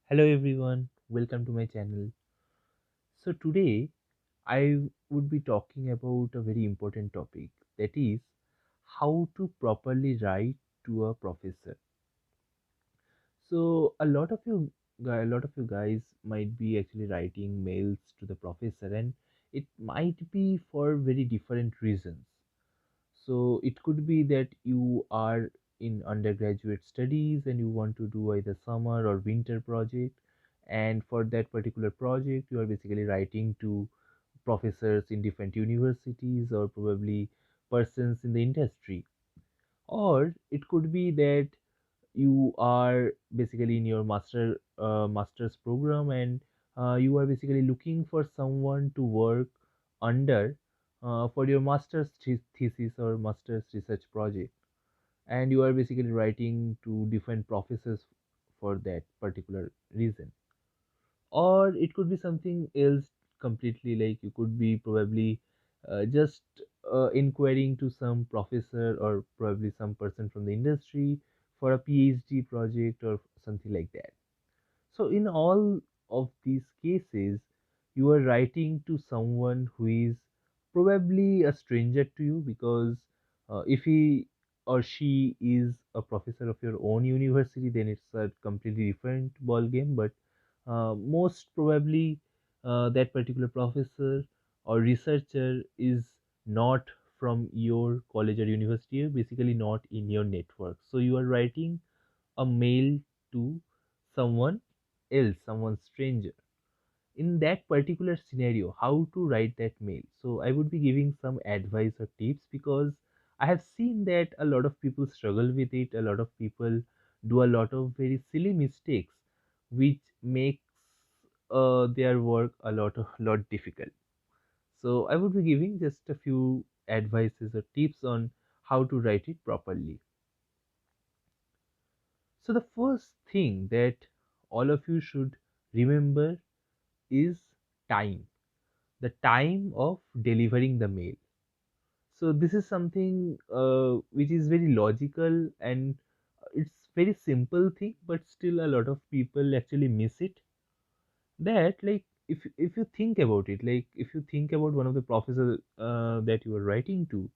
Hello everyone, welcome to my channel. So today I would be talking about a very important topic, that is how to properly write to a professor. So a lot of you guys might be actually writing mails to the professor, and it might be for very different reasons. So it could be that you are in undergraduate studies and you want to do either summer or winter project, and for that particular project you are basically writing to professors in different universities or probably persons in the industry. Or it could be that you are basically in your master's program, and you are basically looking for someone to work under for your thesis or master's research project, and you are basically writing to different professors for that particular reason. Or it could be something else completely, like you could be probably just inquiring to some professor or probably some person from the industry for a PhD project or something like that. So in all of these cases, you are writing to someone who is probably a stranger to you, because if he or she is a professor of your own university, then it's a completely different ball game. But most probably, that particular professor or researcher is not from your college or university, basically not in your network. So you are writing a mail to someone else, someone stranger. In that particular scenario, how to write that mail? So I would be giving some advice or tips, because I have seen that a lot of people struggle with it. A lot of people do a lot of very silly mistakes, which makes their work a lot difficult. So I would be giving just a few advices or tips on how to write it properly. So the first thing that all of you should remember is time, the time of delivering the mail. So this is something which is very logical, and it's very simple thing, but still a lot of people actually miss it. That, like, if you think about it, like if you think about one of the professors that you are writing to,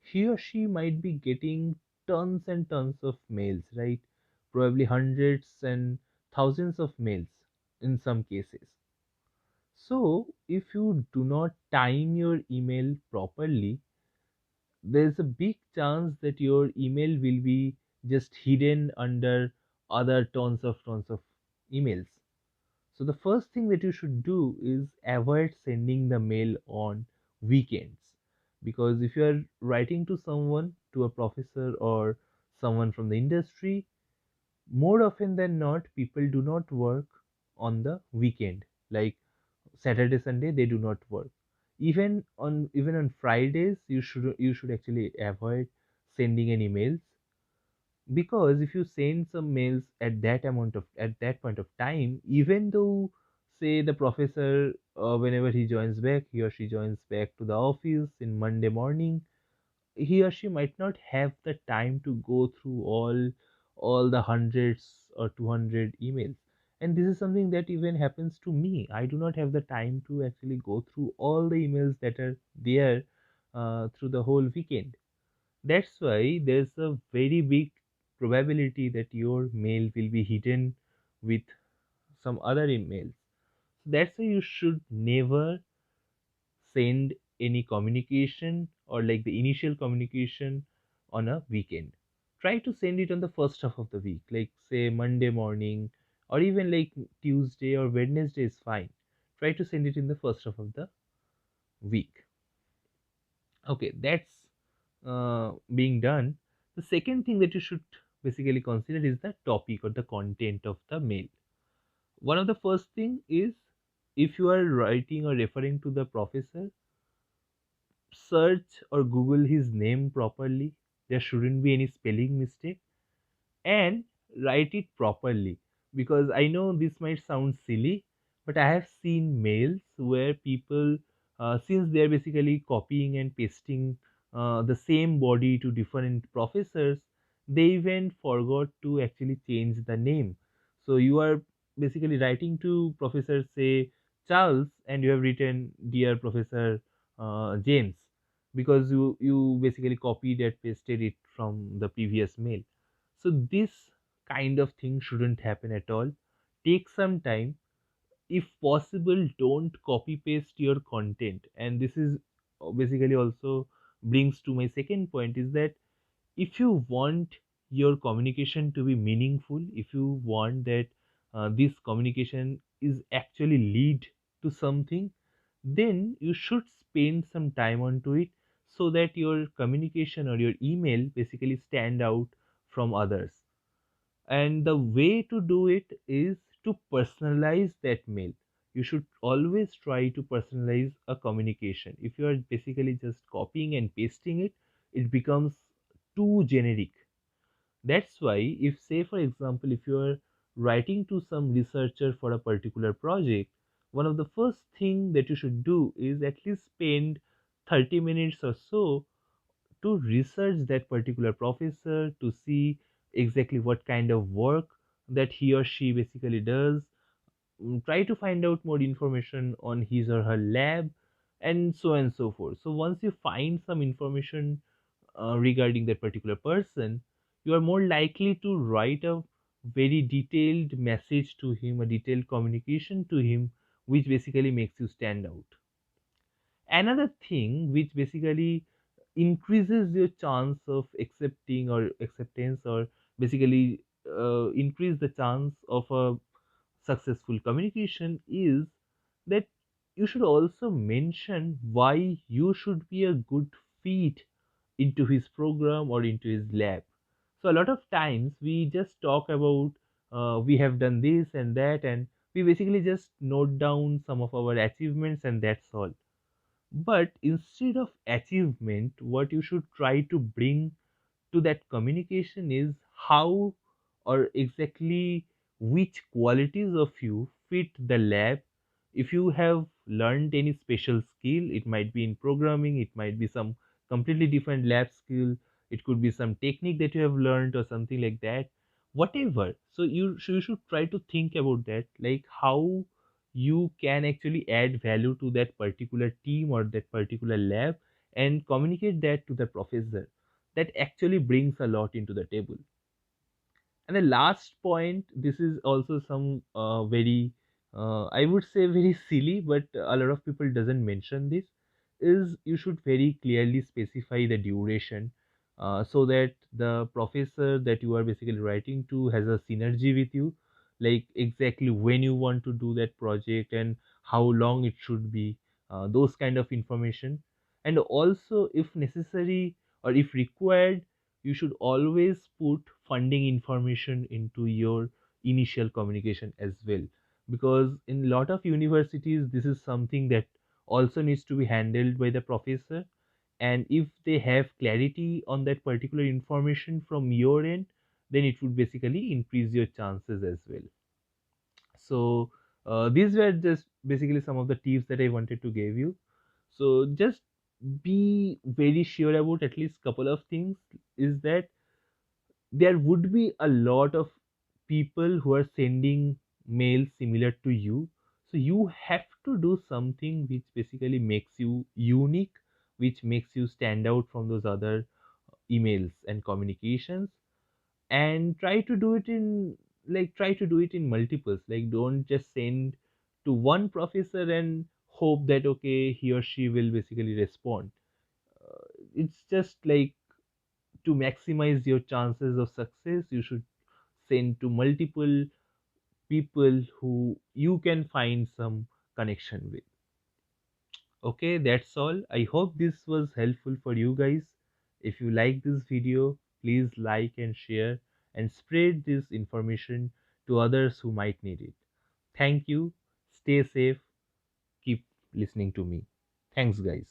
he or she might be getting tons and tons of mails, right? Probably hundreds and thousands of mails in some cases. So, if you do not time your email properly, there's a big chance that your email will be just hidden under other tons of emails. So, the first thing that you should do is avoid sending the mail on weekends. Because if you are writing to someone, to a professor or someone from the industry, more often than not, people do not work on the weekend. Like Saturday, Sunday, they do not work. Even on Fridays, you should actually avoid sending any mails, because if you send some mails at that point of time, even though, say, the professor, whenever he or she joins back to the office in Monday morning, he or she might not have the time to go through all the hundreds or 200 emails. And this is something that even happens to me. I do not have the time to actually go through all the emails that are there through the whole weekend. That's why there's a very big probability that your mail will be hidden with some other emails. That's why you should never send any communication, or like the initial communication, on a weekend. Try to send it on the first half of the week, like say Monday morning, or even like Tuesday or Wednesday is fine. Try to send it in the first half of the week. Okay, that's being done. The second thing that you should basically consider is the topic or the content of the mail. One of the first thing is, if you are writing or referring to the professor, search or Google his name properly. There shouldn't be any spelling mistake, and write it properly. Because I know this might sound silly, but I have seen mails where people, since they're basically copying and pasting the same body to different professors, they even forgot to actually change the name. So you are basically writing to Professor, say, Charles, and you have written, Dear Professor James, because you basically copied and pasted it from the previous mail. So this kind of thing shouldn't happen at all. Take some time. If possible, don't copy paste your content. And this is basically also brings to my second point, is that if you want your communication to be meaningful, if you want that this communication is actually lead to something, then you should spend some time onto it, so that your communication or your email basically stand out from others. And the way to do it is to personalize that mail. You should always try to personalize a communication. If you are basically just copying and pasting it, it becomes too generic. That's why, if, say, for example, if you are writing to some researcher for a particular project, one of the first thing that you should do is at least spend 30 minutes or so to research that particular professor, to see exactly what kind of work that he or she basically does. Try to find out more information on his or her lab, and so on and so forth. So once you find some information regarding that particular person, you are more likely to write a very detailed message to him, a detailed communication to him, which basically makes you stand out. Another thing which basically increases your chance of accepting or acceptance, or basically increase the chance of a successful communication, is that you should also mention why you should be a good fit into his program or into his lab. So a lot of times we just talk about we have done this and that, and we basically just note down some of our achievements, and that's all. But instead of achievement, what you should try to bring to that communication is how, or exactly which qualities of you fit the lab. If you have learned any special skill, it might be in programming, it might be some completely different lab skill, it could be some technique that you have learned or something like that, whatever. So you should try to think about that, like how you can actually add value to that particular team or that particular lab, and communicate that to the professor. That actually brings a lot into the table. And the last point, this is also some very I would say very silly, but a lot of people doesn't mention this, is you should very clearly specify the duration, so that the professor that you are basically writing to has a synergy with you, like exactly when you want to do that project and how long it should be, those kind of information. And also, if necessary or if required, you should always put funding information into your initial communication as well, because in a lot of universities this is something that also needs to be handled by the professor. And if they have clarity on that particular information from your end, then it would basically increase your chances as well. So these were just basically some of the tips that I wanted to give you. So just be very sure about at least couple of things, is that there would be a lot of people who are sending mails similar to you. So you have to do something which basically makes you unique, which makes you stand out from those other emails and communications. And try to do it in multiples. Like, don't just send to one professor and hope that okay, he or she will basically respond. It's just like, to maximize your chances of success, you should send to multiple people who you can find some connection with. Okay, that's all. I hope this was helpful for you guys. If you like this video, please like and share and spread this information to others who might need it. Thank you. Stay safe. Keep listening to me. Thanks, guys.